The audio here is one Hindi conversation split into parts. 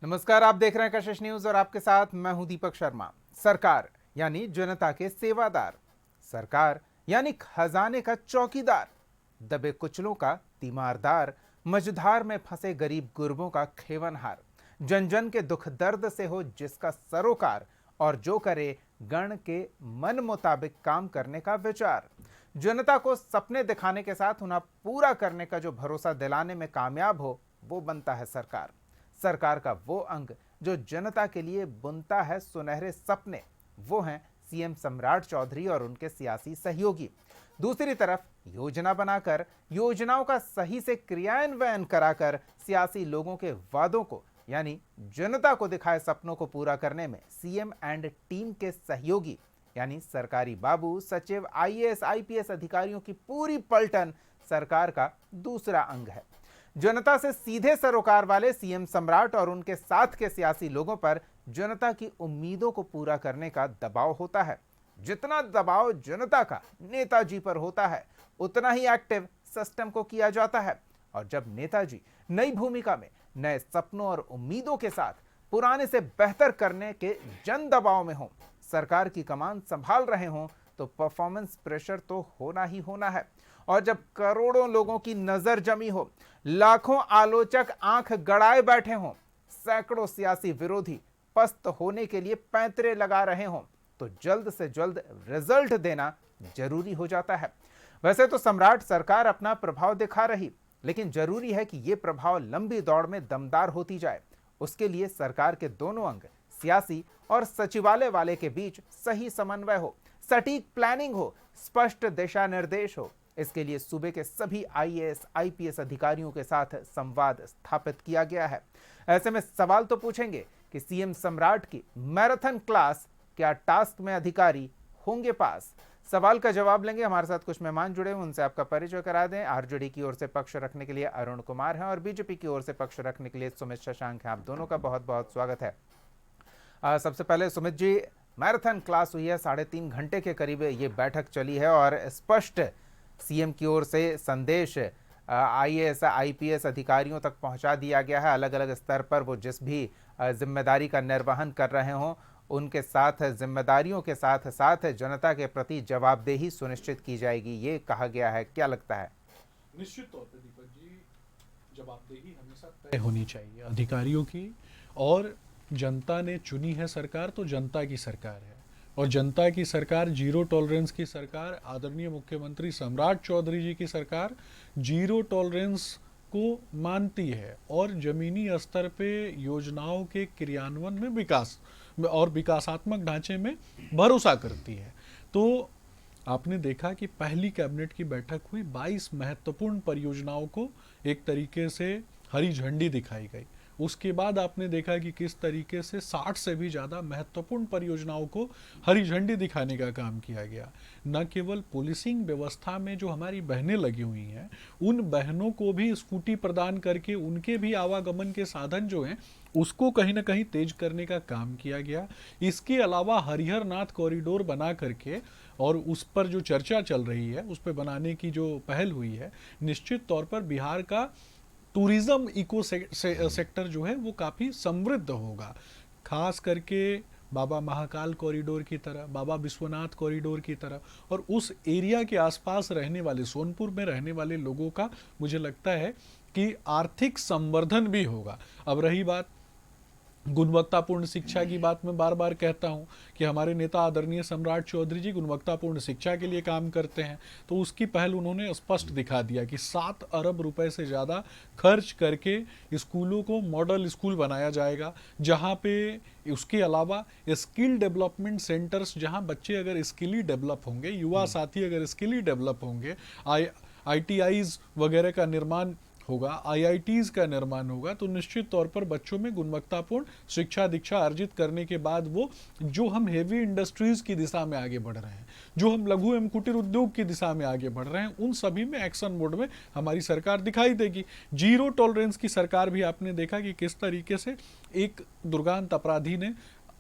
नमस्कार, आप देख रहे हैं कशिश न्यूज और आपके साथ मैं हूं दीपक शर्मा। सरकार यानी जनता के सेवादार, सरकार यानी खजाने का चौकीदार, दबे कुचलों का तीमारदार, मझधार में फंसे गरीब गुरबों का खेवनहार, जन जन के दुख दर्द से हो जिसका सरोकार, और जो करे गण के मन मुताबिक काम करने का विचार। जनता को सपने दिखाने के साथ उन्हें पूरा करने का जो भरोसा दिलाने में कामयाब हो, वो बनता है सरकार। सरकार का वो अंग जो जनता के लिए बुनता है सुनहरे सपने, वो हैं सीएम सम्राट चौधरी और उनके सियासी सहयोगी। दूसरी तरफ योजना बनाकर, योजनाओं का सही से क्रियान्वयन कराकर सियासी लोगों के वादों को यानी जनता को दिखाए सपनों को पूरा करने में सीएम एंड टीम के सहयोगी यानी सरकारी बाबू, सचिव, आईएएस, आईपीएस अधिकारियों की पूरी पलटन सरकार का दूसरा अंग है। जनता से सीधे सरोकार वाले सीएम सम्राट और उनके साथ के सियासी लोगों पर जनता की उम्मीदों को पूरा करने का दबाव होता है। जितना दबाव जनता का नेताजी पर होता है, उतना ही एक्टिव सिस्टम को किया जाता है। और जब नेताजी नई भूमिका में, नए सपनों और उम्मीदों के साथ पुराने से बेहतर करने के जन दबाव में हों, सरकार की कमान संभाल रहे हों, तो परफॉर्मेंस प्रेशर तो होना ही होना है। और जब करोड़ों लोगों की नजर जमी हो, लाखों आलोचक आंख गड़ाए बैठे हों, सैकड़ों सियासी विरोधी पस्त होने के लिए पैंतरे लगा रहे हों, तो जल्द से जल्द रिजल्ट देना जरूरी हो जाता है। वैसे तो सम्राट सरकार अपना प्रभाव दिखा रही, लेकिन जरूरी है कि यह प्रभाव लंबी दौड़ में दमदार होती जाए। उसके लिए सरकार के दोनों अंग, सियासी और सचिवालय वाले के बीच सही समन्वय हो, सटीक प्लानिंग हो, स्पष्ट दिशा निर्देश हो। इसके लिए सूबे के सभी आईएएस, आईपीएस अधिकारियों के साथ संवाद स्थापित किया गया है। ऐसे में सवाल तो पूछेंगे कि सीएम सम्राट की मैराथन क्लास क्या टास्क में अधिकारी होंगे पास? सवाल का जवाब लेंगे। हमारे साथ कुछ मेहमान जुड़े हैं, उनसे आपका परिचय करा दें। आरजेडी की ओर से पक्ष रखने के लिए अरुण कुमार हैं और बीजेपी की ओर से पक्ष रखने के लिए सुमित शशांक हैं। आप दोनों का बहुत बहुत स्वागत है। सबसे पहले सुमित जी, मैराथन क्लास हुई है, 3.5 घंटे के करीब ये बैठक चली है और स्पष्ट सीएम की ओर से संदेश आईएएस, आईपीएस अधिकारियों तक पहुंचा दिया गया है। अलग अलग स्तर पर वो जिस भी जिम्मेदारी का निर्वहन कर रहे हों, उनके साथ जिम्मेदारियों के साथ साथ जनता के प्रति जवाबदेही सुनिश्चित की जाएगी, ये कहा गया है। क्या लगता है? निश्चित तौर पे दीपक जी, जवाबदेही हमेशा तय होनी चाहिए अधिकारियों की। और जनता ने चुनी है सरकार, तो जनता की सरकार है और जनता की सरकार, जीरो टॉलरेंस की सरकार, आदरणीय मुख्यमंत्री सम्राट चौधरी जी की सरकार जीरो टॉलरेंस को मानती है और जमीनी स्तर पे योजनाओं के क्रियान्वयन में विकास और विकासात्मक ढांचे में भरोसा करती है। तो आपने देखा कि पहली कैबिनेट की बैठक हुई, 22 महत्वपूर्ण परियोजनाओं को एक तरीके से हरी झंडी दिखाई गई। उसके बाद आपने देखा कि किस तरीके से 60 से भी ज़्यादा महत्वपूर्ण परियोजनाओं को हरी झंडी दिखाने का काम किया गया। न केवल पुलिसिंग व्यवस्था में जो हमारी बहनें लगी हुई हैं, उन बहनों को भी स्कूटी प्रदान करके उनके भी आवागमन के साधन जो हैं उसको कहीं ना कहीं तेज करने का काम किया गया। इसके अलावा हरिहर नाथ कॉरिडोर बना करके, और उस पर जो चर्चा चल रही है, उस पर बनाने की जो पहल हुई है, निश्चित तौर पर बिहार का टूरिज्म इको सेक्टर जो है वो काफ़ी समृद्ध होगा। खास करके बाबा महाकाल कॉरिडोर की तरह, बाबा विश्वनाथ कॉरिडोर की तरह, और उस एरिया के आसपास रहने वाले, सोनपुर में रहने वाले लोगों का मुझे लगता है कि आर्थिक संवर्धन भी होगा। अब रही बात गुणवत्तापूर्ण शिक्षा की, बात मैं बार बार कहता हूं कि हमारे नेता आदरणीय सम्राट चौधरी जी गुणवत्तापूर्ण शिक्षा के लिए काम करते हैं, तो उसकी पहल उन्होंने स्पष्ट दिखा दिया कि 7 अरब रुपए से ज़्यादा खर्च करके स्कूलों को मॉडल स्कूल बनाया जाएगा, जहां पे उसके अलावा स्किल डेवलपमेंट सेंटर्स, जहां बच्चे अगर स्किली डेवलप होंगे, युवा साथी अगर स्किली डेवलप होंगे, ITIs वगैरह का निर्माण होगा, IITs का निर्माण होगा, तो निश्चित तौर पर बच्चों में गुणवत्तापूर्ण शिक्षा दीक्षा अर्जित करने के बाद वो जो हम हेवी इंडस्ट्रीज की दिशा में आगे बढ़ रहे हैं, जो हम लघु एवं कुटीर उद्योग की दिशा में आगे बढ़ रहे हैं, उन सभी में एक्शन मोड में हमारी सरकार दिखाई देगी। जीरो टॉलरेंस की सरकार भी आपने देखा कि किस तरीके से एक दुर्गांत अपराधी ने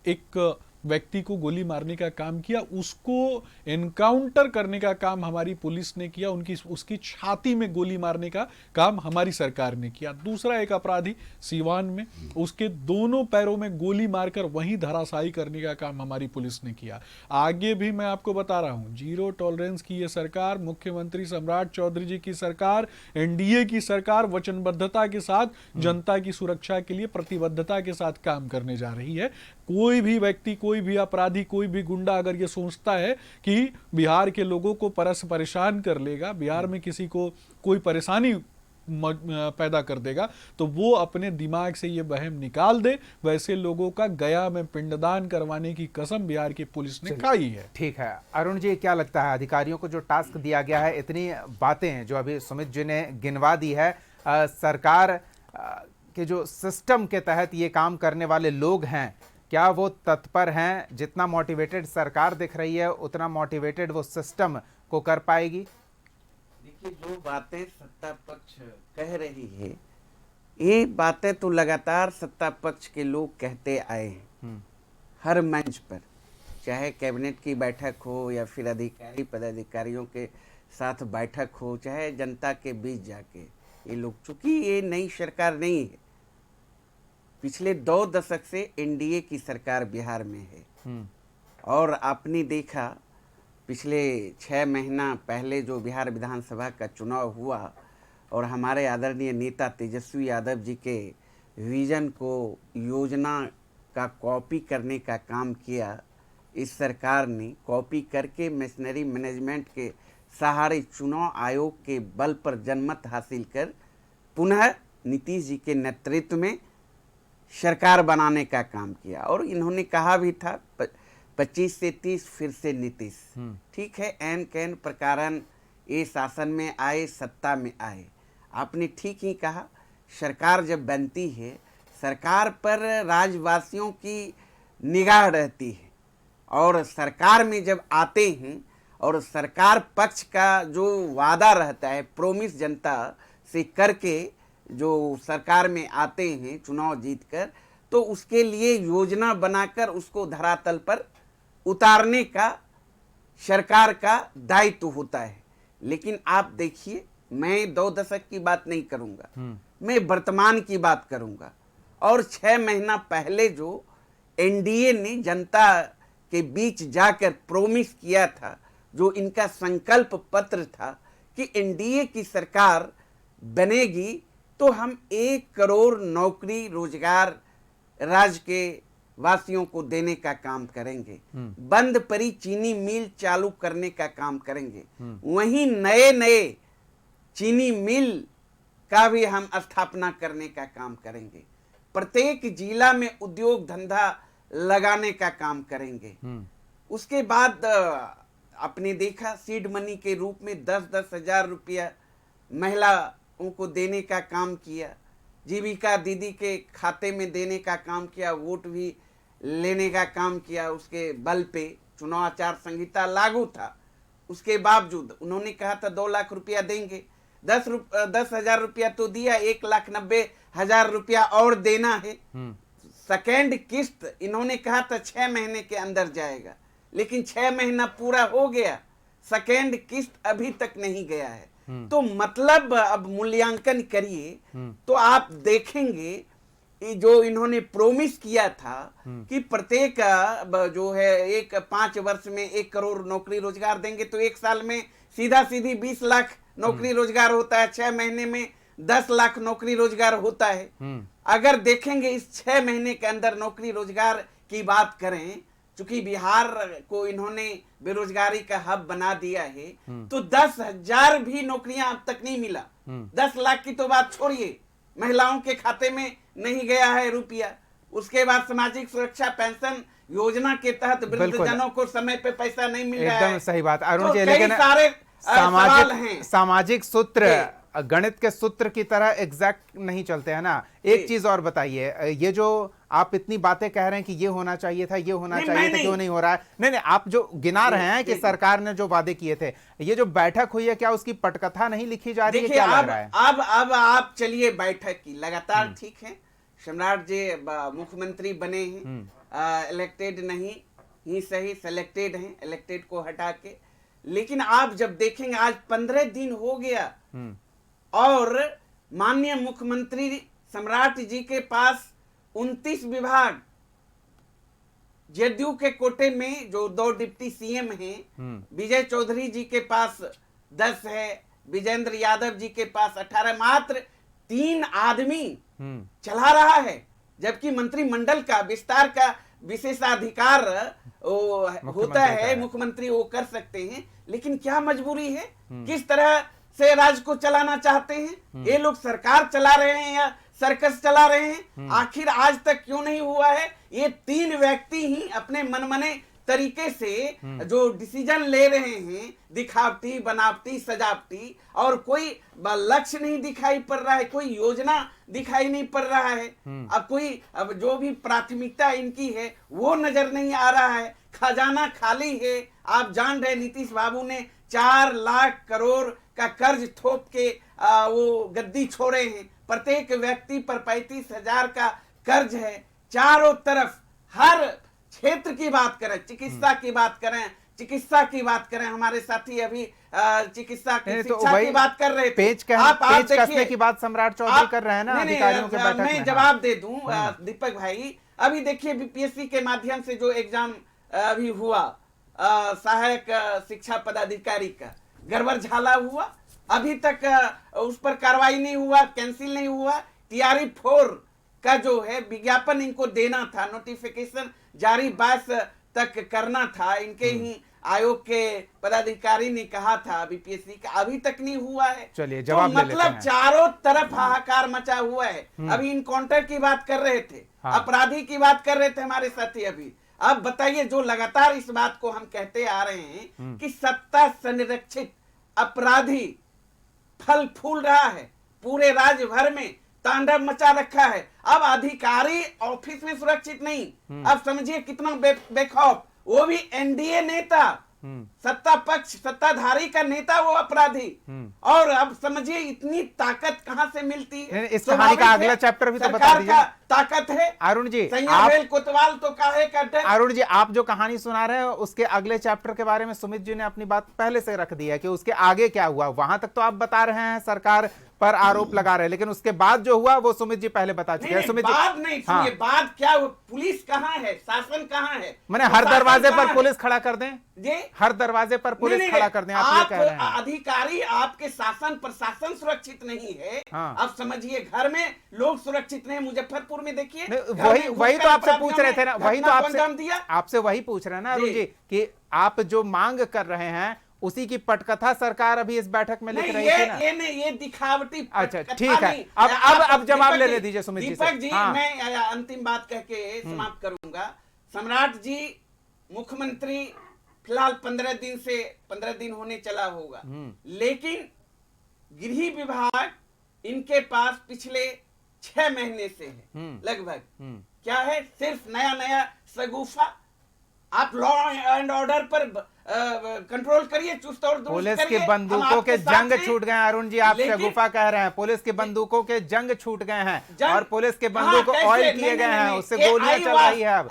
एक व्यक्ति को गोली मारने का काम किया, उसको एनकाउंटर करने का काम हमारी पुलिस ने किया, उसकी छाती में गोली मारने का काम हमारी सरकार ने किया। दूसरा एक अपराधी सीवान में, उसके दोनों पैरों में गोली मारकर वहीं धराशायी करने का काम हमारी पुलिस ने किया। आगे भी मैं आपको बता रहा हूं, जीरो टॉलरेंस की ये सरकार, मुख्यमंत्री सम्राट चौधरी जी की सरकार, एनडीए की सरकार वचनबद्धता के साथ जनता की सुरक्षा के लिए प्रतिबद्धता के साथ काम करने जा रही है। कोई भी व्यक्ति, कोई भी अपराधी, कोई भी गुंडा अगर ये सोचता है कि बिहार के लोगों को परेशान कर लेगा, बिहार में किसी को कोई परेशानी पैदा कर देगा, तो वो अपने दिमाग से ये वहम निकाल दे। वैसे लोगों का गया में पिंडदान करवाने की कसम बिहार की पुलिस ने खाई है। ठीक है अरुण जी, क्या लगता है अधिकारियों को जो टास्क दिया गया है, इतनी बातें जो अभी सुमित जी ने गिनवा दी है, सरकार के जो सिस्टम के तहत ये काम करने वाले लोग हैं, क्या वो तत्पर हैं? जितना मोटिवेटेड सरकार दिख रही है उतना मोटिवेटेड वो सिस्टम को कर पाएगी? देखिए, जो बातें सत्ता पक्ष कह रही है, ये बातें तो लगातार सत्ता पक्ष के लोग कहते आए हैं हर मंच पर, चाहे कैबिनेट की बैठक हो या फिर अधिकारी पदाधिकारियों के साथ बैठक हो, चाहे जनता के बीच जाके ये लोग, चूंकि ये नई सरकार नहीं है, पिछले 2 दशक से एनडीए की सरकार बिहार में है। और आपने देखा पिछले 6 महीना पहले जो बिहार विधानसभा का चुनाव हुआ और हमारे आदरणीय नेता तेजस्वी यादव जी के विजन को, योजना का कॉपी करने का काम किया, इस सरकार ने कॉपी करके मशीनरी मैनेजमेंट के सहारे चुनाव आयोग के बल पर जनमत हासिल कर पुनः नीतीश जी के नेतृत्व में सरकार बनाने का काम किया। और इन्होंने कहा भी था 25 से 30 फिर से नीतीश। ठीक है, एन कैन प्रकारन ये शासन में आए, सत्ता में आए। आपने ठीक ही कहा, सरकार जब बनती है, सरकार पर राज्यवासियों की निगाह रहती है, और सरकार में जब आते हैं और सरकार पक्ष का जो वादा रहता है, प्रोमिस जनता से करके जो सरकार में आते हैं चुनाव जीतकर, तो उसके लिए योजना बनाकर उसको धरातल पर उतारने का सरकार का दायित्व होता है। लेकिन आप देखिए, मैं 2 दशक की बात नहीं करूंगा, मैं वर्तमान की बात करूंगा। और 6 महीना पहले जो एनडीए ने जनता के बीच जाकर प्रोमिस किया था, जो इनका संकल्प पत्र था कि एनडीए की सरकार बनेगी तो हम 1 करोड़ नौकरी रोजगार राज्य के वासियों को देने का काम करेंगे, बंद पड़ी चीनी मिल चालू करने का काम करेंगे, वहीं नए नए चीनी मिल का भी हम स्थापना करने का काम करेंगे, प्रत्येक जिला में उद्योग धंधा लगाने का काम करेंगे। उसके बाद आपने देखा सीड मनी के रूप में 10-10 हजार रुपया महिलाओं को देने का काम किया, जीविका दीदी के खाते में देने का काम किया, वोट भी लेने का काम किया। उसके बल पे चुनाव आचार संहिता लागू था, उसके बावजूद उन्होंने कहा था 2 लाख रुपया देंगे, 10,000 रुपया तो दिया, 1,90,000 रुपया और देना है। सेकेंड किस्त इन्होंने कहा था 6 महीने के अंदर जाएगा, लेकिन 6 महीना पूरा हो गया, सेकेंड किस्त अभी तक नहीं गया है। तो मतलब अब मूल्यांकन करिए तो आप देखेंगे जो इन्होंने प्रोमिस किया था कि प्रत्येक जो है 5 वर्ष में 1 करोड़ नौकरी रोजगार देंगे, तो 1 साल में सीधा सीधी 20 लाख नौकरी रोजगार होता है, 6 महीने में 10 लाख नौकरी रोजगार होता है। अगर देखेंगे इस 6 महीने के अंदर नौकरी रोजगार की बात करें, चूंकि बिहार को इन्होंने बेरोजगारी का हब बना दिया है, तो 10,000 भी नौकरियां अब तक नहीं मिला। 10 लाख की तो बात छोड़िए, महिलाओं के खाते में नहीं गया है रुपया। उसके बाद सामाजिक सुरक्षा पेंशन योजना के तहत वृद्धजनों को समय पे पैसा नहीं मिल रहा है। एकदम सही बात अरुण तो जी, लेकिन सारे सवाल हैं। सामाजिक सूत्र गणित के सूत्र की तरह एग्जैक्ट नहीं चलते हैं ना। एक चीज और बताइए, ये जो आप इतनी बातें कह रहे हैं कि ये होना चाहिए था, ये होना चाहिए था, क्यों नहीं हो रहा है? नहीं, आप जो गिना रहे हैं कि सरकार ने जो वादे किए थे, ये जो बैठक हुई है, क्या उसकी पटकथा नहीं लिखी जा रही है? क्या लग रहा है? अब आप चलिए बैठक की लगातार, ठीक है, सम्राट जी मुख्यमंत्री बने हैं, इलेक्टेड नहीं, ही सही सेलेक्टेड हैं, इलेक्टेड को हटा के। लेकिन आप जब देखेंगे आज 15 दिन हो गया और माननीय मुख्यमंत्री सम्राट जी के पास 29 विभाग, जदयू के कोटे में जो 2 डिप्टी सीएम हैं, विजय चौधरी जी के पास 10 है, विजेंद्र यादव जी के पास 18, मात्र 3 आदमी चला रहा है, जबकि मंत्रिमंडल का विस्तार का विशेषाधिकार होता है, मुख्यमंत्री वो कर सकते हैं। लेकिन क्या मजबूरी है, किस तरह से राज्य को चलाना चाहते हैं ये लोग? सरकार चला रहे हैं या सर्कस चला रहे हैं? आखिर आज तक क्यों नहीं हुआ है? ये 3 व्यक्ति ही अपने मनमने तरीके से जो डिसीजन ले रहे हैं, दिखावटी, बनावटी, सजावटी, और कोई लक्ष्य नहीं दिखाई पड़ रहा है, कोई योजना दिखाई नहीं पड़ रहा है। अब जो भी प्राथमिकता इनकी है वो नजर नहीं आ रहा है। खजाना खाली है। आप जान रहे नीतीश बाबू ने 4 लाख करोड़ का कर्ज थोप के वो गद्दी छोड़े हैं। प्रत्येक व्यक्ति पर 35,000 का कर्ज है। चारों तरफ हर क्षेत्र की बात करें, चिकित्सा की बात करें, हमारे साथी अभी चिकित्सा की शिक्षा की बात कर रहे थे। पेच कसने की बात सम्राट चौधरी कर रहे हैं ना अधिकारियों के बैठक में। मैं जवाब दे दूं दीपक भाई, अभी देखिए बीपीएससी के माध्यम से जो एग्जाम अभी हुआ सहायक शिक्षा पदाधिकारी का, गड़बड़झाला हुआ, अभी तक उस पर कार्रवाई नहीं हुआ, कैंसिल नहीं हुआ। टीआरई 4 का जो है विज्ञापन इनको देना था, नोटिफिकेशन जारी 22 तक करना था, इनके ही आयोग के पदाधिकारी ने कहा था बीपीएससी का, अभी तक नहीं हुआ है। चलिए जवाब तो मतलब चारों तरफ हाहाकार मचा हुआ है। अभी इनकाउंटर की बात कर रहे थे, अपराधी की बात कर रहे थे हमारे साथी अभी। अब बताइए, जो लगातार इस बात को हम कहते आ रहे हैं कि सत्ता संरक्षित अपराधी फल फूल रहा है, पूरे राज्य भर में तांडव मचा रखा है। अब अधिकारी ऑफिस में सुरक्षित नहीं, अब समझिए कितना बेखौफ, वो भी एनडीए नेता, सत्ता पक्ष सत्ताधारी का नेता वो अपराधी। और अब समझिए इतनी ताकत कहां से मिलती है। इस कहानी का अगला चैप्टर भी तो बता दीजिए। ताकत है अरुण जी, कोतवाल तो काहे का डर। अरुण जी, आप जो कहानी सुना रहे हैं उसके अगले चैप्टर के बारे में सुमित जी ने अपनी बात पहले से रख दी है कि उसके आगे क्या हुआ। वहां तक तो आप बता रहे हैं, सरकार पर आरोप लगा रहे हैं, लेकिन उसके बाद जो हुआ वो सुमित जी पहले बता चुके हैं। सुमित बाद नहीं, सुनिए बात क्या, पुलिस कहाँ है, शासन कहाँ है? मैंने हर दरवाजे पर पुलिस खड़ा कर दें जी, हर दरवाजे पर पुलिस खड़ा कर दें, आप ये कह रहे हैं। अधिकारी, आपके शासन प्रशासन सुरक्षित नहीं है। आप समझिए घर में लोग सुरक्षित नहीं। मुजफ्फरपुर में देखिए, वही तो आपसे पूछ रहे थे ना, वही तो आपसे वही पूछ रहे हैं ना अरुण जी कि आप जो मांग कर रहे हैं उसी की पटकथा सरकार अभी इस बैठक में लिख रही थी ना। ये दिखावटी। अच्छा ठीक है, अब जवाब ले दीजिए सुमित जी से। दीपक जी, मैं अंतिम बात कह के समाप्त करूंगा। सम्राट जी मुख्यमंत्री फिलहाल 15 दिन होने चला होगा, लेकिन गृह विभाग इनके पास पिछले 6 महीने से है लगभग। क्या है? सिर्फ नया सगुफा। आप लॉ एंड ऑर्डर पर कंट्रोल करिए, चुस्त और दुरुस्त पुलिस करिए। की बंदूकों के जंग छूट गए हैं अरुण जी, आप शगुफा कह रहे हैं। पुलिस की बंदूकों के जंग छूट गए हैं और पुलिस के बंदूक ऑयल किए गए हैं, उससे गोलियां चल रही है। अब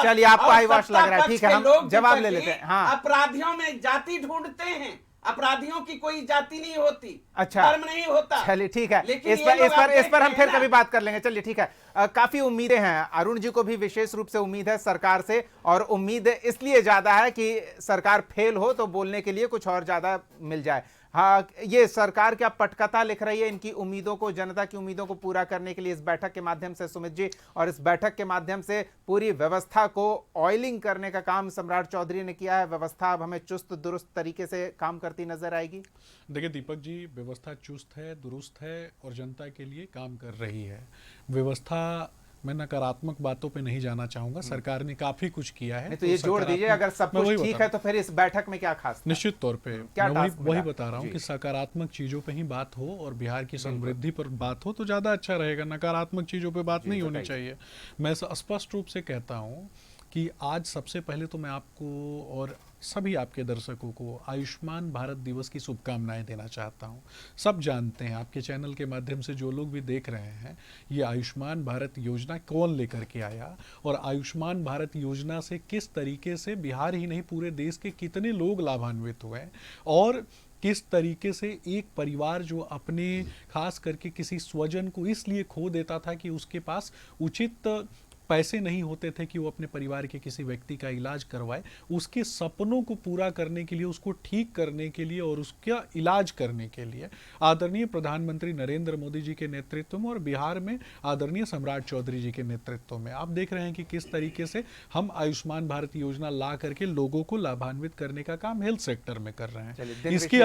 चलिए, आपको आई वॉश लग रहा है, ठीक है, हम जवाब ले लेते हैं। हाँ, अपराधियों में जाति ढूंढते हैं, अपराधियों की कोई जाति नहीं होती, अच्छा धर्म नहीं होता। चलिए ठीक है, इस पर हम फिर कभी बात कर लेंगे। चलिए ठीक है, काफी उम्मीदें हैं अरुण जी को भी, विशेष रूप से उम्मीद है सरकार से, और उम्मीद इसलिए ज्यादा है कि सरकार फेल हो तो बोलने के लिए कुछ और ज्यादा मिल जाए। हाँ, ये सरकार क्या पटकथा लिख रही है इनकी उम्मीदों को, जनता की उम्मीदों को पूरा करने के लिए इस बैठक के माध्यम से सुमित जी, और इस बैठक के माध्यम से पूरी व्यवस्था को ऑयलिंग करने का काम सम्राट चौधरी ने किया है। व्यवस्था अब हमें चुस्त दुरुस्त तरीके से काम करती नजर आएगी। देखिए दीपक जी, व्यवस्था चुस्त है, दुरुस्त है और जनता के लिए काम कर रही है। व्यवस्था, मैं नकारात्मक बातों पे नहीं जाना चाहूंगा, सरकार ने काफी कुछ किया है। तो ये जोड़ दीजिए, अगर सब कुछ ठीक है तो फिर इस बैठक में क्या खास? निश्चित तौर पे क्या मैं वही बता रहा हूँ कि सकारात्मक चीजों पे ही बात हो और बिहार की समृद्धि पर बात हो तो ज्यादा अच्छा रहेगा। नकारात्मक चीजों पे बात नहीं होनी चाहिए। मैं स्पष्ट रूप से कहता हूँ कि आज सबसे पहले तो मैं आपको और सभी आपके दर्शकों को आयुष्मान भारत दिवस की शुभकामनाएं देना चाहता हूं। सब जानते हैं, आपके चैनल के माध्यम से जो लोग भी देख रहे हैं, ये आयुष्मान भारत योजना कौन लेकर के आया और आयुष्मान भारत योजना से किस तरीके से बिहार ही नहीं पूरे देश के कितने लोग लाभान्वित हुए और किस तरीके से एक परिवार जो अपने खास करके किसी स्वजन को इसलिए खो देता था कि उसके पास उचित पैसे नहीं होते थे कि वो अपने परिवार के किसी व्यक्ति का इलाज करवाए, उसके सपनों को पूरा करने के लिए, उसको ठीक करने के लिए और उसका इलाज करने के लिए आदरणीय प्रधानमंत्री नरेंद्र मोदी जी के नेतृत्व में और बिहार में आदरणीय सम्राट चौधरी जी के नेतृत्व में आप देख रहे हैं कि किस तरीके से हम आयुष्मान भारत योजना ला करके लोगों को लाभान्वित करने का काम हेल्थ सेक्टर में कर रहे हैं। इसके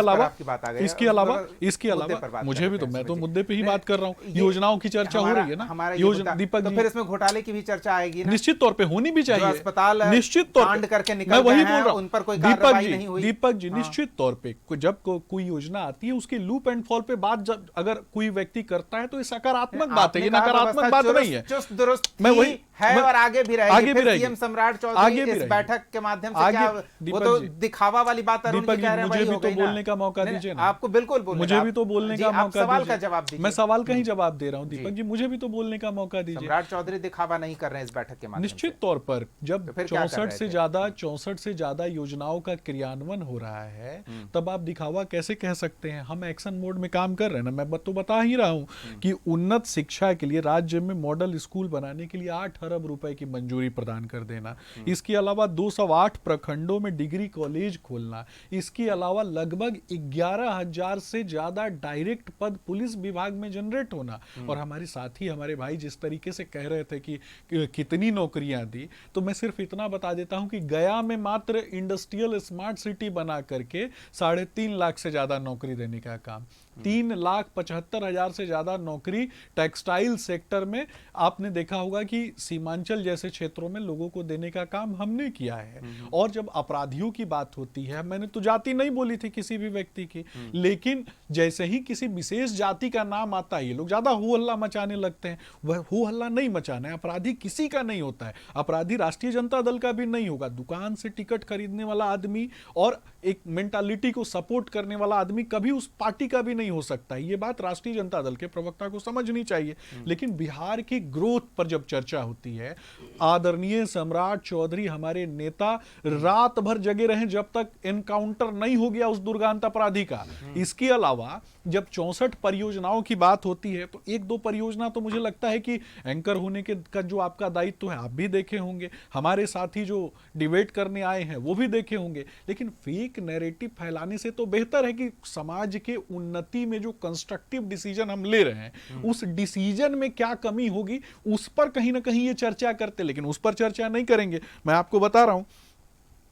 अलावा मुझे भी, तो मैं तो मुद्दे पे ही बात कर रहा हूँ, योजनाओं की चर्चा हो रही है ना, योजना दीपक जी, फिर इसमें घोटाले की भी चर्चा आएगी ना? निश्चित तौर पे होनी भी चाहिए। अस्पताल निश्चित तौर कांड करके निकल मैं वही गए बोल हैं, रहा हूं, उन पर कोई कार्रवाई नहीं हुई। दीपक जी निश्चित तौर पे जब कोई योजना आती है उसके लूप एंड फॉल पे बात जब अगर कोई व्यक्ति करता है तो ये सकारात्मक बात है, ये नकारात्मक बात नहीं है। चुस्त दुरुस्त मैं वही है और आगे भी रहेगी। आगे भी रहेगी। सीएम सम्राट चौधरी इस बैठक के माध्यम से क्या वो तो दिखावा वाली बात अरुण जी कह रहे हैं, मुझे भी तो बोलने का मौका दीजिए ना। आपको बिल्कुल बोलने, मुझे भी तो बोलने का मौका दीजिए। सवाल का जवाब दीजिए। मैं सवाल का ही जवाब दे रहा हूं दीपक जी, मुझे भी तो बोलने का मौका दीजिए। सम्राट चौधरी दिखावा नहीं कर रहे हैं इस बैठक के माध्यम से। निश्चित तौर पर जब तो 64 से ज्यादा योजनाओं का क्रियान्वयन हो रहा है तब आप दिखावा कैसे कह सकते हैं? हम एक्शन मोड में काम कर रहे हैं ना। मैं तो बता ही रहा हूं कि उन्नत शिक्षा के लिए राज्य में मॉडल स्कूल बनाने के लिए 8 अरब रुपए की मंजूरी प्रदान कर देना, इसके अलावा 208 प्रखंडों में डिग्री कॉलेज खोलना, इसके अलावा लगभग 11,000 से ज्यादा डायरेक्ट पद पुलिस विभाग में जनरेट होना। और हमारे साथी, हमारे भाई जिस तरीके से कह रहे थे कि कितनी नौकरियां दी, तो मैं सिर्फ इतना बता देता हूं कि गया में मात्र इंडस्ट्रियल स्मार्ट सिटी बना करके 3.5 लाख से ज्यादा नौकरी देने का काम, 3,75,000 से ज्यादा नौकरी टेक्सटाइल सेक्टर में आपने देखा होगा कि सीमांचल जैसे क्षेत्रों में लोगों को देने का काम हमने किया है। और जब अपराधियों की बात होती है, मैंने तो जाति नहीं बोली थी किसी भी व्यक्ति की, लेकिन जैसे ही किसी विशेष जाति का नाम आता है ये लोग ज्यादा हो हल्ला मचाने लगते हैं। वह हो हल्ला नहीं मचाना है, अपराधी किसी का नहीं होता है, अपराधी राष्ट्रीय जनता दल का भी नहीं होगा। दुकान से टिकट खरीदने वाला आदमी और एक मेंटालिटी को सपोर्ट करने वाला आदमी कभी उस पार्टी का भी नहीं हो सकता है। ये बात राष्ट्रीय जनता दल के प्रवक्ता को समझनी चाहिए। लेकिन बिहार की ग्रोथ पर जब चर्चा होती है, आदरणीय सम्राट चौधरी हमारे नेता रात भर जगे रहे जब तक एनकाउंटर नहीं हो गया उस दुर्गांत अपराधी का। इसके अलावा जब 64 परियोजनाओं की बात होती है तो 1-2 परियोजना तो मुझे लगता है कि एंकर होने के का जो आपका दायित्व है आप भी देखे होंगे, हमारे साथी जो डिबेट करने आए हैं वो भी देखे होंगे। लेकिन फेक नैरेटिव फैलाने से तो बेहतर है कि समाज के उन्नति में जो कंस्ट्रक्टिव डिसीजन हम ले रहे हैं उस डिसीजन में क्या कमी होगी उस पर कहीं ना कहीं ये चर्चा करते, लेकिन उस पर चर्चा नहीं करेंगे। मैं आपको बता रहा हूं,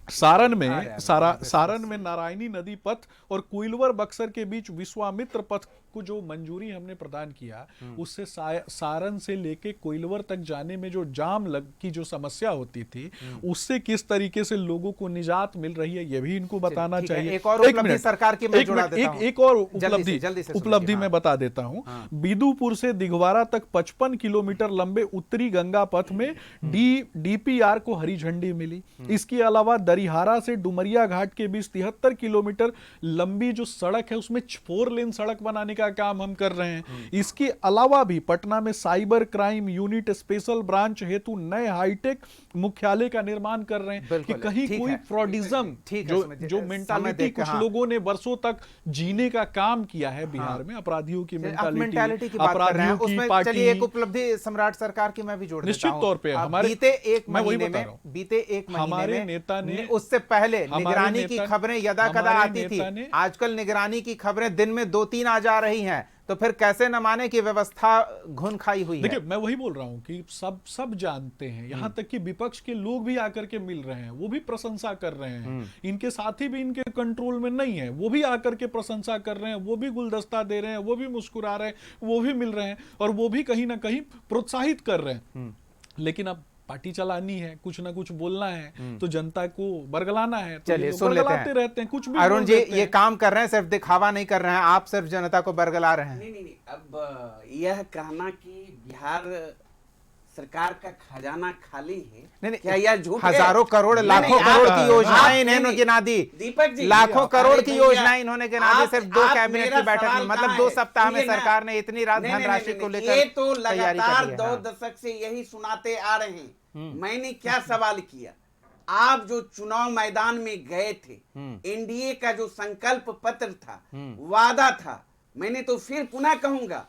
सारण में नारायणी नदी पथ और कोइलवर बक्सर के बीच विश्वामित्र पथ को जो मंजूरी हमने प्रदान किया, उससे सारण से लेके कोइलवर तक जाने में जो जाम की जो समस्या होती थी, उससे किस तरीके से लोगों को निजात मिल रही है ये भी इनको बताना चाहिए। एक और उपलब्धि सरकार की मैं जुड़ा देता हूं। एक और उपलब्धि मैं बता देता हूं। बिदुपुर से दिघवारा तक 55 किलोमीटर लंबे उत्तरी गंगा पथ में डीपीआर को हरी झंडी मिली। इसके अलावा दरिहारा से डुमरिया घाट के बीच 73 किलोमीटर लंबी जो सड़क है उसमें 4 लेन सड़क बनाने का काम हम कर रहे हैं। इसके अलावा भी पटना में cyber crime unit special branch हेतु नए हाईटेक मुख्यालय का निर्माण कर रहे हैं कि कहीं कोई फ्रॉडिज्म जो मेंटालिटी कुछ लोगों ने वर्षों तक जीने का काम किया है बिहार में, अपराधियों की मेंटालिटी की बात कर रहे हैं, उसमें चलिए एक उपलब्धि सम्राट सरकार की मैं भी जोड़ देता हूं। निश्चित तौर पे हमारे बीते एक महीने में नेता ने, उससे पहले निगरानी की खबरें यदा कदा आती थी, आजकल निगरानी की खबरें दिन में 2-3 आ जा रही हैं, तो फिर कैसे न माने कि व्यवस्था घुन खाई हुई है। देखिए मैं वही बोल रहा हूं कि सब जानते हैं, यहां तक कि विपक्ष के लोग भी आकर के मिल रहे हैं, वो भी प्रशंसा कर रहे हैं, इनके साथी भी इनके कंट्रोल में नहीं है, वो भी आकर के प्रशंसा कर रहे हैं, वो भी गुलदस्ता दे रहे हैं, वो भी मुस्कुरा रहे हैं, वो भी मिल रहे हैं और वो भी कहीं ना कहीं प्रोत्साहित कर रहे हैं। लेकिन अब पार्टी चलानी है, कुछ ना कुछ बोलना है, तो जनता को बरगलाना है, तो चलिए सुन लेते हैं। रहते हैं कुछ भी। अरुण जी ये काम कर रहे हैं, सिर्फ दिखावा नहीं कर रहे हैं, आप सिर्फ जनता को बरगला रहे हैं। नहीं, अब यह कहना कि बिहार सरकार का खजाना खाली है? नहीं, क्या यह झूठ है? हजारों करोड़ नहीं, लाखों नहीं, करोड़ आप- की आप- योजनाएं नहीं, इन्होंने गिना दी। दीपक जी, लाखों करोड़ अरे की भैया, योजनाएं इन्होंने गिना दी आप- सिर्फ 2 आप कैबिनेट मेरा की बैठक सवाल में, मतलब कहाँ 2 है? सप्ताह में सुनिए ना। सरकार ने इतनी रात नहीं, नहीं, धनराशि नहीं, को नहीं, लेकर ये तो तैयारी लगातार कर ली है। 2 हाँ। दशक से यही सुनाते आ रहे हैं। मैंने क्या सवाल किया? आप जो चुनाव मैदान में गए थे, एनडीए का जो संकल्प पत्र था, वादा था, मैंने तो फिर पुनः कहूंगा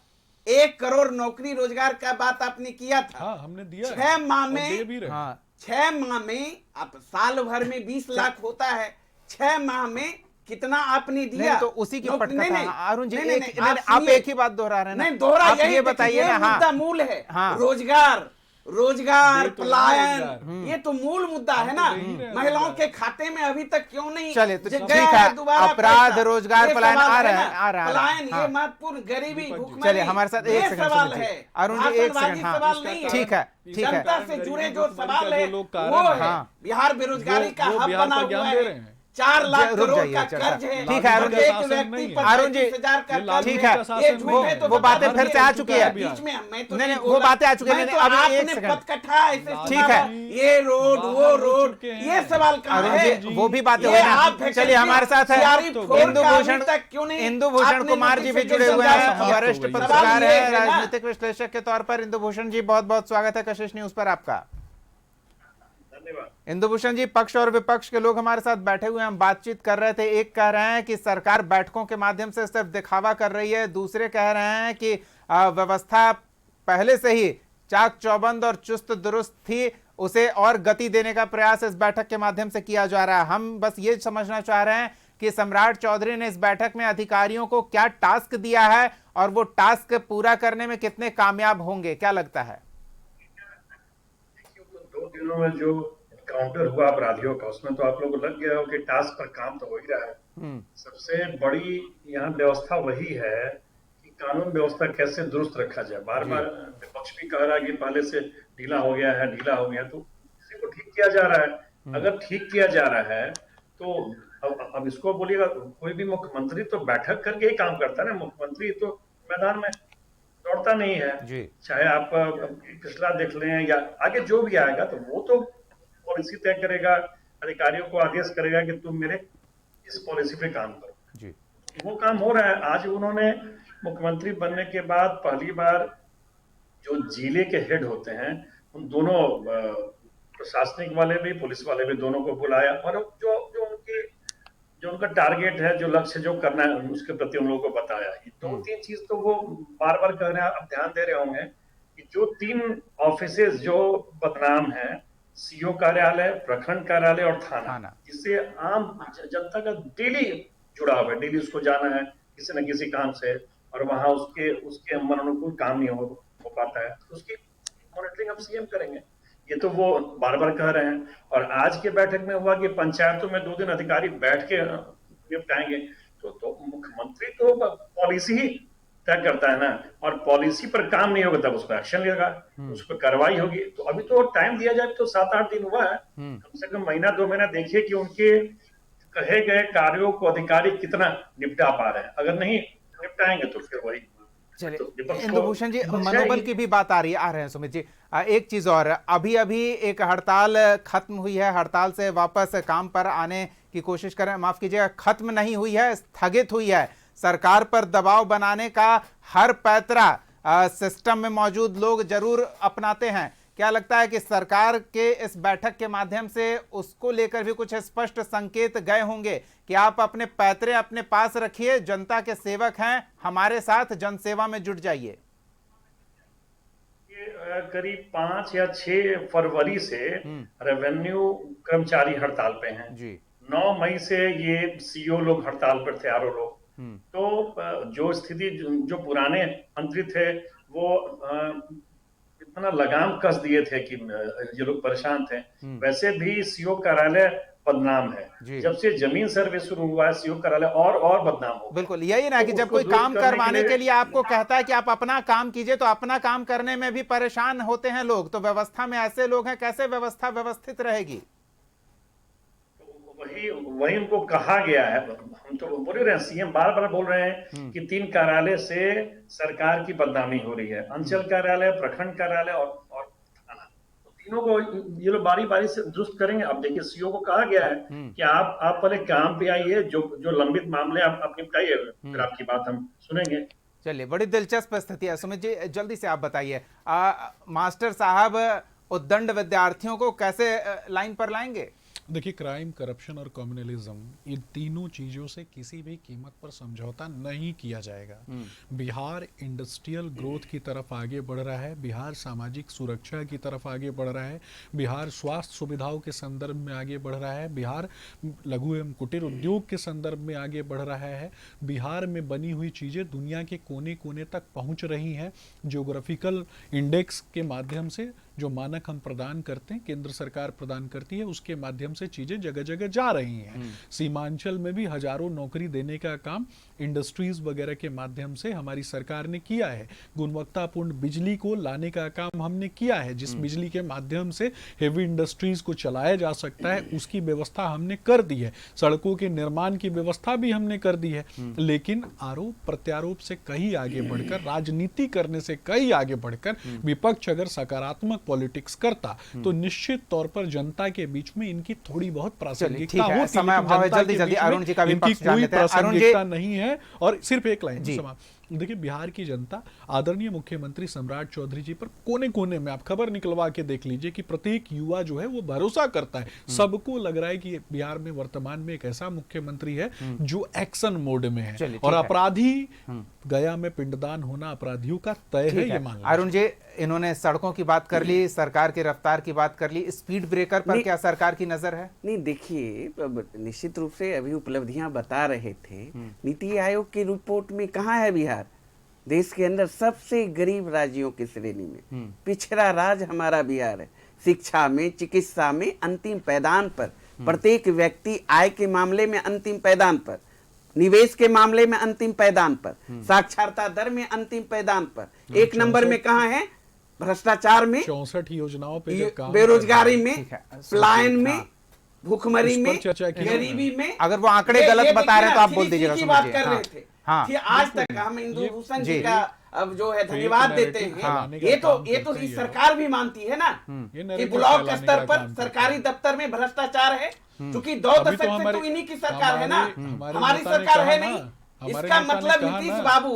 1 करोड़ नौकरी रोजगार का बात आपने किया था। हाँ, हमने दिया है 6 माह और दे में भी रहे हैं। हाँ 6 माह में आप साल भर में 20 लाख होता है, 6 माह में कितना आपने दिया? नहीं तो उसी की नहीं, पटकथा नहीं, अरुण जी, नहीं, नहीं, एक नहीं, आप सुनिए। एक ही बात दोहरा रहे हैं ना। नहीं दोहरा, आप यही ये देखिए, बताइए ये ना। हाँ मुद्दा मूल है। हाँ। रोजगार दे तो पलायन, रोजगार। ये तो मूल मुद्दा है ना। दे ही रहे हैं महिलाओं रोजगार। के खाते में अभी तक क्यों नहीं चलिए, तो गया ठीक है, दोबारा अपराध, पैसा? रोजगार, ये पलायन सवाल आ है रहा ना। है, आ रहा है। पलायन हाँ। ये महत्वपूर्ण, गरीबी, दीपक जी। भूखमरी, चलिए, हमारे साथ एक ये सेकंड सवाल सुनिए। है। अरुण जी, एक भाषणबाजी सेकंड, हाँ। सवाल नहीं है। ठीक है, ठीक है। जनता से जुड़े जो गरीबी, सवाल भुखमरी है का जो लोग कारण वो है, है। हाँ। बिहार बेरोजगारी का वो हब बिहार बना पर हुआ ज्ञान दे रहे है। हैं। 4 लाख रुक करोड़ जाइए, का चर्चा। कर्ज है। ठीक है, अरुण जी। एक शासन व्यक्ति नहीं है। पर अरुण जी, 35,000 का ये लालू कर्ज ठीक है, का ये शासन झूठ नहीं है है। तो वो बातें बता फिर से आ दीजिए। चुकी है। बीच में मैं तो नहीं, नहीं, बोला। वो बातें आ चुकी है। मैं नहीं, तो अभी एक आपने सेकंड। पटकथा ऐसे लालू सुना ठीक है। था, ये रोड वो बाहर हो रोड, चुके हैं। ये सवाल कहाँ अरुण है? जी, वो भी बातें ये हुई ना। आप वैकेंसी चलिए, हमारे साथ है CRE तो 4 का इंदु अभी भूषण, तक क्यों नहीं? इंदु भूषण आपने कुमार जी भी जुड़े हुए हैं, समाप्त हो वरिष्ठ गई। पत्रकार सवाल ये हैं, है ना। राजनीतिक विश्लेषक के तौर पर। इंदु भूषण जी, बहुत बहुत स्वागत है कशिश न्यूज पर आपका। इंदु भूषण जी, पक्ष और विपक्ष के लोग हमारे साथ बैठे हुए हैं, हम बातचीत कर रहे थे। एक कह रहे हैं कि सरकार बैठकों के माध्यम से सिर्फ दिखावा कर रही है, दूसरे कह रहे हैं कि व्यवस्था पहले से ही चाक चौबंद और चुस्त दुरुस्त थी, उसे और गति देने का प्रयास इस बैठक के माध्यम से किया जा रहा है। हम बस ये समझना चाह रहे हैं कि सम्राट चौधरी ने इस बैठक में अधिकारियों को क्या टास्क दिया है और वो टास्क पूरा करने में कितने कामयाब होंगे, क्या लगता है? 2 दिनों में जो काउंटर हुआ अपराधियों का, उसमें तो आप लोगों को लग गया हो कि टास्क पर काम तो हो ही रहा है। सबसे बड़ी यहाँ व्यवस्था वही है कि कानून व्यवस्था कैसे दुरुस्त रखा जाए। बार बार विपक्ष भी कह रहा है कि पहले से ढीला हो गया है, ढीला हो गया, तो इसी को ठीक किया जा रहा है। अगर ठीक किया जा रहा है तो अब इसको बोलिएगा, कोई भी मुख्यमंत्री तो बैठक करके ही काम करता है ना। मुख्यमंत्री तो मैदान में दौड़ता नहीं है जी। चाहे आप पिछला देख लें या आगे जो भी आएगा, तो वो तो पॉलिसी तय करेगा, अधिकारियों को आदेश करेगा कि तुम मेरे इस पॉलिसी पे काम करो जी। वो काम हो रहा है। आज उन्होंने मुख्यमंत्री बनने के बाद पहली बार जो जिले के हेड होते हैं उन दोनों प्रशासनिक वाले भी, पुलिस वाले भी, दोनों को बुलाया और जो उनका टारगेट है, जो लक्ष्य जो करना है, उसके प्रति उन लोगों को बताया। ये 2-3 चीज तो वो बार बार कह रहे हैं, अब ध्यान दे रहे होंगे कि जो 3 ऑफिसेज जो बदनाम है, सीओ कार्यालय, प्रखंड कार्यालय और थाना, जिससे आम जनता का डेली जुड़ाव है, डेली उसको जाना है किसी न किसी काम से, और वहां उसके मन अनुकूल काम नहीं हो पाता है, उसकी मॉनिटरिंग अब सीएम करेंगे। ये तो वो बार बार कह रहे हैं। और आज के बैठक में हुआ कि पंचायतों में 2 दिन अधिकारी बैठ के निपटाएंगे, तो मुख्यमंत्री तो पॉलिसी ही तय करता है ना, और पॉलिसी पर काम नहीं होगा तब उस पर एक्शन लेगा, उस पर कार्रवाई होगी। तो अभी तो टाइम दिया जाए तो 7-8 दिन हुआ है, कम से कम महीना 2 महीना देखिए कि उनके कहे गए कार्यों को अधिकारी कितना निपटा पा रहे हैं। अगर नहीं निपटाएंगे तो फिर वही। चलिए इंदु भूषण जी, मनोबल की भी बात आ रहे हैं सुमित जी। एक चीज और, अभी अभी एक हड़ताल खत्म हुई है, हड़ताल से वापस काम पर आने की कोशिश करें, माफ कीजिएगा, खत्म नहीं हुई है, स्थगित हुई है। सरकार पर दबाव बनाने का हर पैतरा सिस्टम में मौजूद लोग जरूर अपनाते हैं। क्या लगता है कि सरकार के इस बैठक के माध्यम से उसको लेकर भी कुछ स्पष्ट संकेत गए होंगे कि आप अपने पैतरे अपने पास रखिए, जनता के सेवक हैं, हमारे साथ जनसेवा में जुट जाइए? करीब 5 या 6 फरवरी से रेवेन्यू कर्मचारी हड़ताल पे हैं जी। 9 मई से ये सीओ लोग हड़ताल पर थे, आरओ लोग। तो जो स्थिति जो पुराने मंत्री थे वो इतना लगाम कस दिए थे कि ये लोग परेशान थे। वैसे भी सीओ कार्यालय बदनाम है। जब से जमीन सर्वे शुरू हुआ है, सीओ कार्यालय और बदनाम हो। बिल्कुल यही ना कि जब कोई काम करवाने के लिए आपको कहता है कि आप अपना काम कीजिए, तो अपना काम करने में भी परेशान होते हैं लोग। तो व्यवस्था में ऐसे लोग हैं, कैसे व्यवस्था व्यवस्थित रहेगी? वही उनको कहा गया है। हम तो बोल रहे हैं, सीएम बार बार बोल रहे हैं कि 3 कार्यालय से सरकार की बदनामी हो रही है, अंचल कार्यालय, प्रखंड कार्यालय और तीनों को ये लोग बारी बारी से दुरुस्त करेंगे। अब देखिए सीओ को कहा गया है कि आप पहले काम पे आइए, जो लंबित मामले आप निपटाइए, फिर आपकी बात हम सुनेंगे। चलिए, बड़ी दिलचस्प स्थिति है। सुमित जी, जल्दी से आप बताइए, मास्टर साहब उद्दंड विद्यार्थियों को कैसे लाइन पर लाएंगे? देखिए, क्राइम, करप्शन और कम्युनलिज्म, इन तीनों चीजों से किसी भी कीमत पर समझौता नहीं किया जाएगा। बिहार इंडस्ट्रियल ग्रोथ की तरफ आगे बढ़ रहा है, बिहार सामाजिक सुरक्षा की तरफ आगे बढ़ रहा है, बिहार स्वास्थ्य सुविधाओं के संदर्भ में आगे बढ़ रहा है, बिहार लघु एवं कुटीर उद्योग के संदर्भ में आगे बढ़ रहा है, बिहार में बनी हुई चीजें दुनिया के कोने कोने तक पहुंच रही हैं। ज्योग्राफिकल इंडेक्स के माध्यम से जो मानक हम प्रदान करते हैं, केंद्र सरकार प्रदान करती है, उसके माध्यम से चीजें जगह जगह जा रही हैं। सीमांचल में भी हजारों नौकरी देने का काम इंडस्ट्रीज वगैरह के माध्यम से हमारी सरकार ने किया है। गुणवत्तापूर्ण बिजली को लाने का काम हमने किया है, जिस बिजली के माध्यम से हेवी इंडस्ट्रीज को चलाया जा सकता है, उसकी व्यवस्था हमने कर दी है। सड़कों के निर्माण की व्यवस्था भी हमने कर दी है। लेकिन आरोप प्रत्यारोप से कहीं आगे बढ़कर, राजनीति करने से कहीं आगे बढ़कर विपक्ष अगर सकारात्मक पॉलिटिक्स करता तो निश्चित तौर पर जनता के बीच में इनकी थोड़ी बहुत प्रासंगिकता होती, समय अभाव है, जल्दी जल्दी अरुण जी का भी इनकी पक्ष जान कोई लेते हैं। अरुण जी, प्रासंगिकता नहीं है। और सिर्फ एक लाइन समाप्त। देखिए, बिहार की जनता आदरणीय मुख्यमंत्री सम्राट चौधरी जी पर कोने कोने में आप खबर निकलवा के देख लीजिए कि प्रत्येक युवा जो है वो भरोसा करता है। सबको लग रहा है कि बिहार में वर्तमान में एक ऐसा मुख्यमंत्री है जो एक्शन मोड में है। और अपराधी गया में पिंडदान होना अपराधियों का तय है, ये मान लीजिए। अरुण जी, इन्होंने सड़कों की बात कर ली, सरकार की रफ्तार की बात कर ली, स्पीड ब्रेकर पर क्या सरकार की नजर है? नहीं, देखिए, निश्चित रूप से अभी उपलब्धियां बता रहे थे। नीति आयोग की रिपोर्ट में कहाँ है बिहार? देश के अंदर सबसे गरीब राज्यों की श्रेणी में पिछड़ा राज्य हमारा बिहार है। शिक्षा में, चिकित्सा में अंतिम पैदान पर, प्रत्येक व्यक्ति आय के मामले में अंतिम पैदान पर, निवेश के मामले में अंतिम पैदान पर, साक्षरता दर में अंतिम पैदान पर, एक नंबर में कहाँ है? भ्रष्टाचार में, 64 योजनाओं पे काम, बेरोजगारी में, पलायन में, भूखमरी में, गरीबी में। अगर वो आंकड़े गलत बता रहे हैं तो आप बोल दीजिएगा। की बात कर रहे थे। आज तक हम इंदु भूषण जी का अब जो है धन्यवाद देते हैं। ये तो ही सरकार भी मानती है ना कि ब्लॉक स्तर पर सरकारी दफ्तर में भ्रष्टाचार है, क्योंकि 2 दशक से तो इन्हीं की सरकार है ना, हमारी सरकार है नहीं। इसका मतलब नीतीश बाबू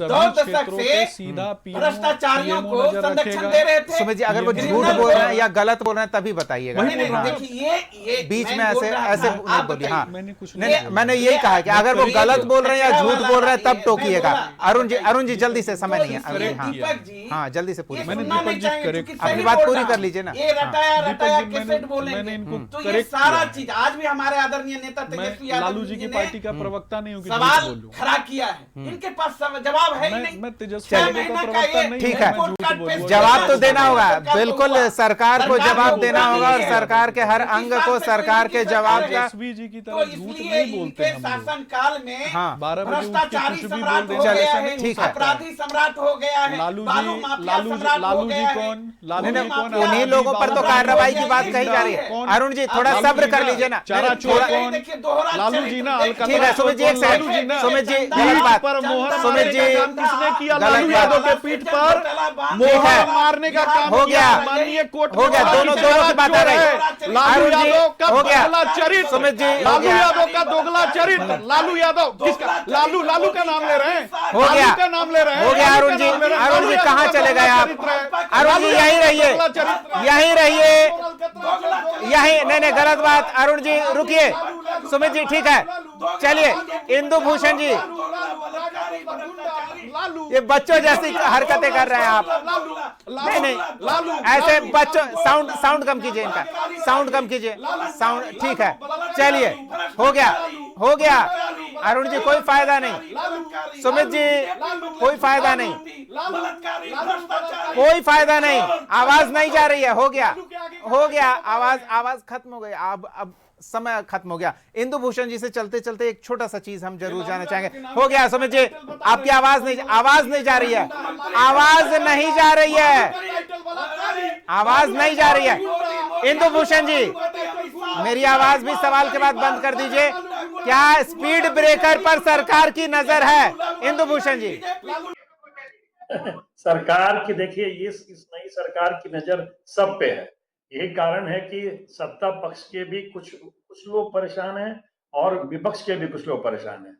2 दशक से भ्रष्टाचारियों को संरक्षण दे रहे थे। सुमित जी, अगर वो झूठ बोल रहे हैं या गलत बोल रहे हैं तभी बताइएगा। देखिए, ये बीच में ऐसे मत बोलिए। हाँ, मैंने यही ये कहा कि अगर वो गलत बोल रहे हैं या झूठ बोल रहे हैं तब टोकिएगा। अरुण जी जल्दी से, समय नहीं है। हाँ, जल्दी से पूरी अपनी बात पूरी कर लीजिए ना। ये रटाया कैसेट बोलेंगे तो ये सारा चीज आज भी हमारे आदरणीय नेता तेजस्वी यादव लालू जी की पार्टी का प्रवक्ता नहीं होगी, सवाल खड़ा किया है। इनके पास जवाब है ही नहीं। मैं तेजस्वी यादव का प्रवक्ता नहीं, ठीक है, जवाब तो देना होगा। बिल्कुल, सरकार को जवाब देना होगा और सरकार के हर अंग को सरकार के जवाब का। तेजस्वी जी की तरह झूठ नहीं बोलते हम लोग। शासन काल में 12 बजे उठ के भ्रष्टाचारी कुछ भी सम्राट बोल हो गया है, देते हैं। अपराधी सम्राट हो गया है, लालू बालू जी माफिया सम्राट हो लालू जी गया है। कौन? लालू जी कौन? उन्हीं लोगों पर तो कार्रवाई की बात कही जा रही है। अरुण जी, थोड़ा सब्र कर लीजिए ना। चारा चोर कौन? लालू जी ना, ठीक है सुमित जी, एक सेकंड। सुमित जी, गलत बात। पर मोहर सुमित मारने जी, का काम किसने किया? गलत लालू बात। यादव के पीठ पर मोहर मारने का काम हो गया। किया माननीय कोर्ट हो गया, दोनों की बात आ रही है। लालू अरुण जी, यादव का हो गया। दोगला चरित्र, सुमित जी, हो लालू गया। यादव का दोगला चरित्र, लालू यादव किसका? लालू का नाम ले रहे हैं, हो गया। लालू का नाम ले रहे हैं। हो गया अरुण जी, अरुण जी कहाँ चले गए आप? अरुण जी यहीं रहिए, यहीं रहिए, यहीं। नहीं, गलत बात। अरुण जी रुकिए। सुमित जी, ठीक है, चलिए। इंदु भूषण जी, ये बच्चों जैसी हरकतें कर रहे हैं आप। नहीं, ऐसे बच्चों, साउंड कम कीजिए, इनका साउंड कम कीजिए, साउंड। ठीक है, चलिए, हो गया। अरुण जी, कोई फायदा नहीं। सुमित जी, कोई फायदा नहीं, कोई फायदा नहीं। आवाज नहीं जा रही है। हो गया, आवाज खत्म हो गई। अब समय खत्म हो गया। इंदु भूषण जी से चलते चलते एक छोटा सा चीज हम जरूर जानना चाहेंगे। हो गया सुमित जी, आपकी आवाज नहीं जा रही है। आवाज नहीं जा रही है। आवाज नहीं जा रही है। इंदु भूषण जी, मेरी आवाज भी सवाल के बाद बंद कर दीजिए। क्या स्पीड ब्रेकर पर सरकार की नजर है? इंदु भूषण जी, सरकार की देखिए, इस नई सरकार की नजर सब पे है। यही कारण है कि सत्ता पक्ष के भी कुछ लोग परेशान हैं और विपक्ष के भी कुछ लोग परेशान हैं।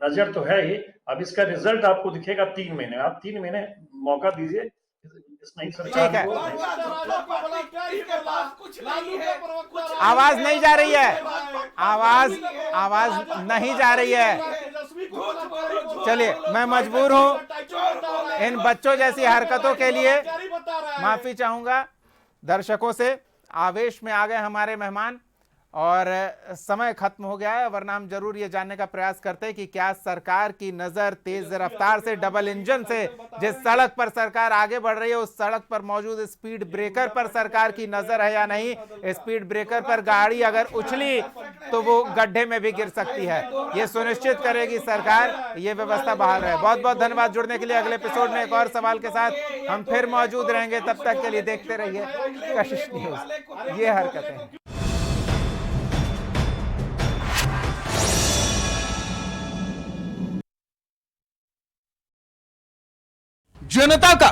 नजर तो है ही, अब इसका रिजल्ट आपको दिखेगा 3 महीने। आप 3 महीने मौका दीजिए इस नई सरकार ठीक है। को। आवाज नहीं जा रही है, आवाज नहीं जा रही है। चलिए, मैं मजबूर हूं इन बच्चों जैसी हरकतों के लिए माफी चाहूंगा दर्शकों से। आवेश में आ गए हमारे मेहमान और समय खत्म हो गया है, वरना हम जरूर ये जानने का प्रयास करते हैं कि क्या सरकार की नजर तेज रफ्तार से डबल इंजन से जिस सड़क पर सरकार आगे बढ़ रही है उस सड़क पर मौजूद स्पीड ब्रेकर पर सरकार की नजर है या नहीं। स्पीड ब्रेकर पर गाड़ी अगर उछली तो वो गड्ढे में भी गिर सकती है। ये सुनिश्चित करेगी सरकार, ये व्यवस्था बहाल रहे। बहुत बहुत धन्यवाद जुड़ने के लिए। अगले एपिसोड में एक और सवाल के साथ हम फिर मौजूद रहेंगे। तब तक के लिए देखते रहिए कशिश न्यूज। ये हरकतें जनता का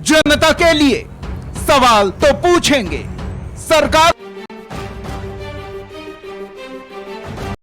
जनता के लिए सवाल तो पूछेंगे। सरकार